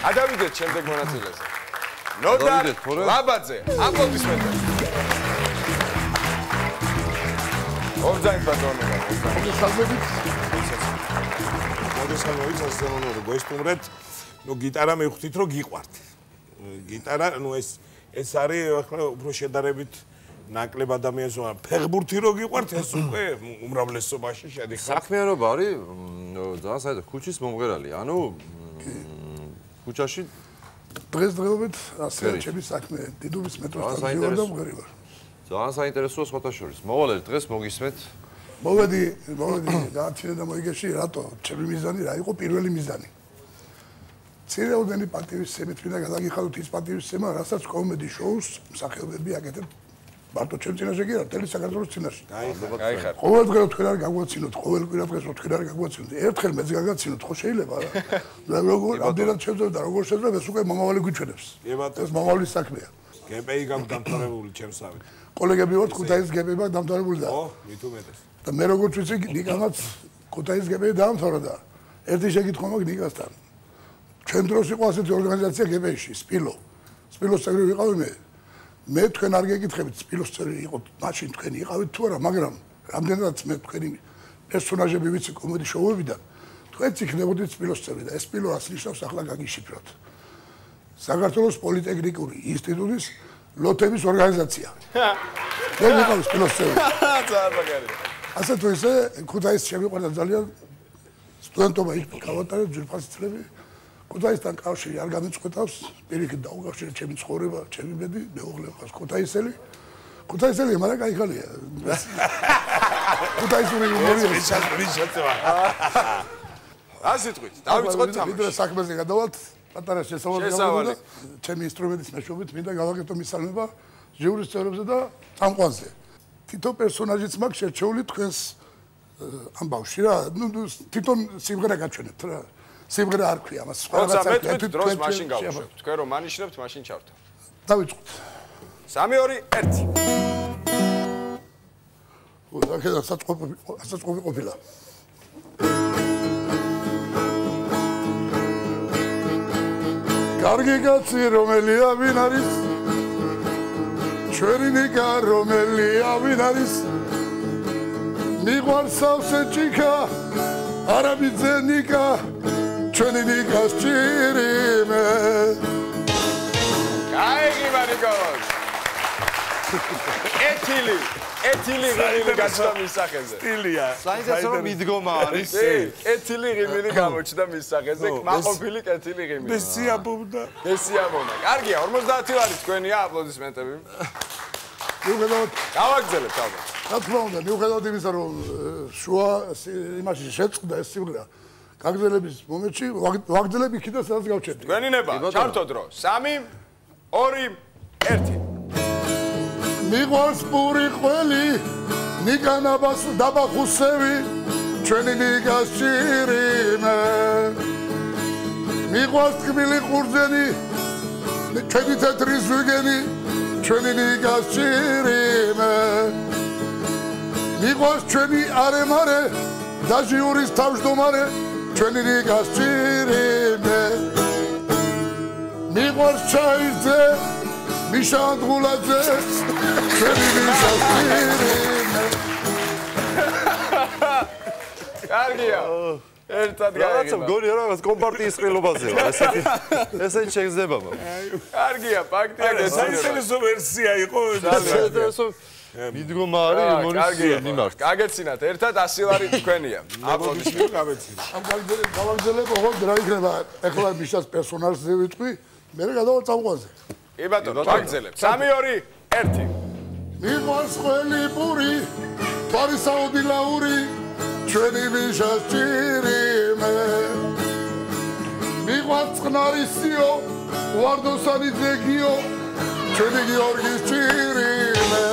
გადავიდეთ შემდეგ მონაწილეზე. ნოდარ ლაბაძე, აპლოდისმენტები. ორჯაინ ბატონობა. მოგესალმებით, გესტუმრეთ. ნუ გიტარა მივხვდით რომ გიყვართ. გიტარა, ნუ ეს არის ახლა უფრო შედარებით ნაკლებ ადამიანს ფეხბურთი რო გიყვართ, ეს უკვე უმრავლესობაში შედიხარ. საქმიანობა არის ძალიან საერთო ქუჩის მომღერალი. ანუ ქუჩაში დღესდღეობით ასე ჩემი საქმე დიდუბის მეტროს თავი და მღერი ვარ. ძალიან საინტერესოა სხვათა შორის. მოვალე დღეს მოგისმენთ. მოვედი გააჩინე და მოიგეში რატო? ჩემი მიზანი რა იყო პირველი მიზანი? ცირეოდენი პატივისცემით მინდა გადაგიხადოთ ის პატივისცემა, რასაც კომედი შოუს მსახიობები აკეთებთ. მარტო ჩემ წინაშე კი არა, მთელი საქართველოს წინაშე. გაიხარ. ყოველ დღე თქვენ არ გაგვაცინოთ, ყოველ კვირა დღეს თქვენ არ გაგვაცინოთ. ერთხელ მეც გაგაცინოთ, ხო შეიძლება რა? როგორ ამდენად შეძლებ და როგორ შეძლებ ეს უკვე მომავალი გვიჩვენებს. ეს მომავლის საქმეა. გპი გაქვს დამთავრებული ჩემსავით. კოლეგები ვართ ქუთაისის გპი მაგ დამთავრებული და. ო, მით უმეტეს. და მე როგორც ვიცი, ნიკამაც ქუთაისის გპი დაამთავრა და ერთი შეკითხვა მაქვს ნიკასთან. ჩვენ დროს იყო ასეთი ორგანიზაცია გპში, სპილო. სპილოს წევრი ვიყავი მე. მე თქვენ არ გეკითხებით სპილოს წევრი იყო, მაშინ თქვენ იყავით თუ არა, მაგრამ რამდენადაც მე თქვენი პერსონაჟები ვიცი კომედი შოუებიდან, თქვენც იქნებოდით სპილოს წევრი და ეს სპილო რას ნიშნავს ახლა გაგიშიფროთ. საქართველოს პოლიტექნიკური ინსტიტუტის ლოთების ორგანიზაცია. მე ვიყავ სპილოს წევრი. ძალიან მაგარია. ასე თუ ისე ქუთაისში შემიყვარდა ძალიან სტუდენტობა იქ გავატარე ძვირფასი წლები. ქუთაისთან კავშირი არ გამეწყვეტავს, პირიქით დაუკავშირე ჩემი ცხოვრება, ჩემი ბედი, მეუღლე ხარ ქუთაისელი. ქუთაისელი, მაგრამ კაი ხალია. ქუთაისური უმორი რიჩაწევა. ასე თქვით, დავიწყოთ თამაში. ვიდრე საქმეზე გადავალთ, პატარა შესავალი. ჩემი ინსტრუმენტის მეშვეობით მინდა გავაკეთო მისალმება ჟიურის წევრებზე და წამყვანზე. თითო პერსონაჟიც მაქვს შერჩეული თქვენს ამბავში რა. ნუ თვითონ სიმღერა გაჩვენებთ რა. სიმღერა არ ქვია მას. როცა მეტყვით დროს მაშინ გავუშვებთ. თქვენ რომ მანიშნებთ, მაშინ ჩავთავ. დავიწყოთ. 3 2 1. აკედა საწყობი ყოფილა. კარგი კაცი რომელია ვინ არის? ჩვენი ნიკა რომელია ვინ არის? მიყვარს სავსე ჭიქა, არაბიძე ნიკა, ჩვენი ნიკას ჭირიმე. გაიგება ნიკოლოზ. ეთილი ღიმილი გაჩნდა მის სახეზე. სტილია. საინტერესო მიდგომა არის. ეთილი ღიმილი გამოჩნდა მის სახეზე, კმაყოფილი ეთილი ღიმილი. მესიაბობდა. მესიაბოდა. კარგია, 50 ლარი თქვენია, აპლოდისმენტები. მიუხედავად გავაგზავნებთ ალბათ. რა თქმა უნდა, მიუხედავად იმისა, რომ შუა იმაში შეწყდა ეს სიმღერა, გაგზელების მომენტში ვაგზელებ იქიდან სადაც გავჩერდი. გვენინება, ჩართო დრო. 3 2 1. მიყვარს პური ყველი, ნიკანაბას დაბახუსევი, ჩვენი ნიკას ჭირიმე. მიყვარს თქმილი ყურძენი, ჩვენი თეთრი ზვიგენი, ჩვენი ნიკას ჭირიმე. მიყვარს ჩვენი არემარე, დაჟიურის თავმჯდომარე, ჩვენი ნიკას ჭირიმე. მიყვარს ჩაიძე, მიშა ანდღულაძე, ჩვენი ნიკას ჭირიმე. კარგია. ერთად რაღაცა გაიგება. მგონია რაღაც კომპარტიის ყრილობაზეა. ესეთი შეგზნება მაქვს. კარგია, ფაქტია გესმის. საინტერესო ვერსია იყო. საინტერესო მიდგომა არის იმონის მიმართ. გაგეცინათ, ერთად 100 ლარი თქვენია. აპლოდისმენტები გავეცინა. ამ გავაგზელებ, ოღონდ რა იქნება, ეხლა მიშას პერსონაჟზე ვიტყვი, მე გადავალ წამყვანზე. კი ბატონო, ვაგზელებთ. 3 2 1. მიყვარს ყველი პური, თვარისაუდი ლაური, ჩვენი მიშას ჭირიმე. მიყვარს წყნარი სიო, ვარდოსანი ძეგიო, ჩვენი გიორგის ჭირიმე.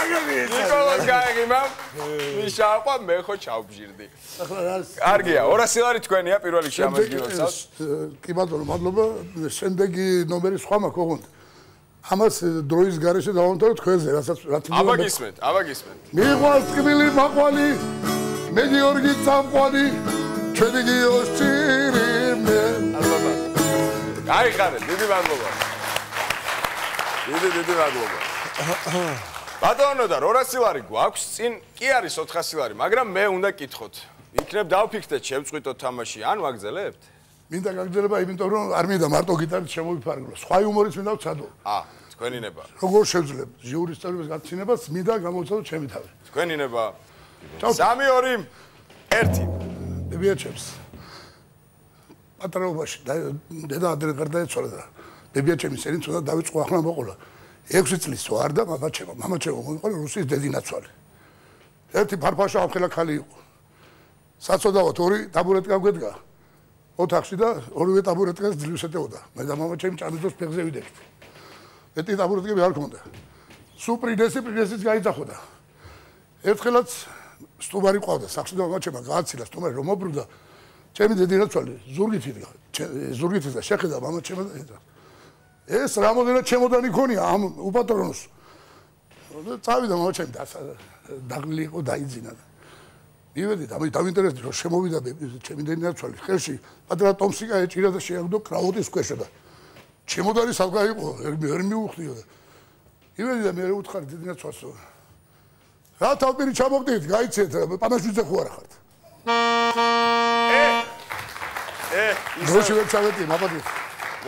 ნიკოლოზ გაიგება. მიშა ყვა მე ხო ჩავბჟირდი. კარგია, 200 ლარი თქვენია პირველ რიგში ამას გილოცავთ. კი ბატონო, მადლობა. შემდეგი ნომერი სხვა მაქვს ოღონდ. ამას დროის გარეშე დავამთავრე თქვენზე, რასაც აბა გისმენთ. მიყვარს თქმილი მაყვალი, მე გიორგი წამყვანი ჩვენი გიოსტირი მე გაიხარეთ, დიდი მადლობა. დიდი მადლობა. ბატონო და 200 ლარი გვაქვს, წინ კი არის 400 ლარი, მაგრამ მე უნდა გკითხოთ. იქნებ დავფიქრდეთ, შევწყვიტოთ თამაში, ან ვაგზელებთ? მინდა გაგზელება, იმიტომ რომ არ მინდა მარტო გიტარით შემოვიფარგლო. სხვა იუმორიც მინდა ვცადო. თქვენი ნება. როგორ შევძლებ ჟიურის წევრების გაცინებას, მინდა გამოვცადოთ ჩემი თავი. თქვენი ნება. 3 2 1. ბებიაჩემს. პატრაობაში დედა ადრე გარდაეცვალა და ბებიაჩემის წერით უნდა დავიწყო ახლა მოყოლა. 6 წლის ვარ და მამაჩემო მოიყოლა რუსის დედინაცვალი. ერთი ფარფაშა ამხელა ხალი იყო. საწოდავად 2 ტაბურეტკა გვედგა. ოთახში და ორივე ტაბურეტკას ძლივს ეტეოდა. მე და მამაჩემი ჭამიდოს ფეხზე ვიდექით. ერთი ტაბურეტკები არ ქონდა. სუპრინესიც გაიძახოდა. ერთხელაც სტუმარი ყავდა, სახში და მამაჩემმა გააცილა სტუმარი რომ მობრუნდა. ჩემი დედინაცვალი ზურგით და შეხედა მამაჩემმა და ედა. ეს რამოდენად ჩემოდანი ქონია ამ უპატრონოს. წავიდა მამაჩემი დაღლილი იყო დაიძინა. მივედი და დავინტერესდი რომ შემოვიდა ჩემი დედინაცვალი ხელში პატრა ტომსიკა ეჭირა და შეაგდო კრავატის ქვეშა და ჩემოდანი სალგა იყო ვერ მიუხდიო და მივედი და მე უთხარი დედინაცვალს რა თავპირი ჩამოგდით გაიცეთ პანაშვიძე ხო არა ხართ როში ვერ ჩავედი მაბადი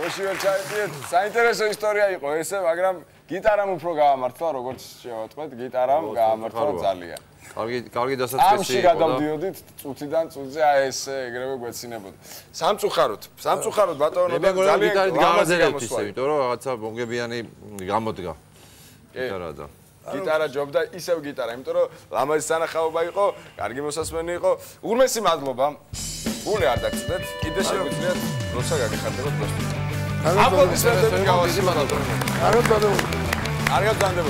როში ვერ ჩავედი საინტერესო ისტორია იყო ესე მაგრამ გიტარამ უფრო გაამართლა როგორც შევატყვეთ გიტარამ გაამართლა ძალიან კარგი დასაწყისი იყო. ამში გადავდიოდით წუთიდან წუთზე აი ეს ეგრევე გვეცინებოდა. სამწუხაროდ ბატონო და ძალიან გიტარით გავაძერებთ ისე, იმიტომ რომ რაღაცა ბონგებიანი გამოდგა. გიტარა და გიტარა ჯობდა ისევ გიტარა, იმიტომ რომ ლამაზი სანახაობა იყო, კარგი მოსასმენი იყო. უღრმესი მადლობა. გული არ დაგწდეთ, კიდე შეგვიძლიათ როცა გაგიხარდებათ პროსტიტა. აპლოდისმენტები გავასწრებთ. არ გაგზავნებოდი. არ გაგზავნებოდი.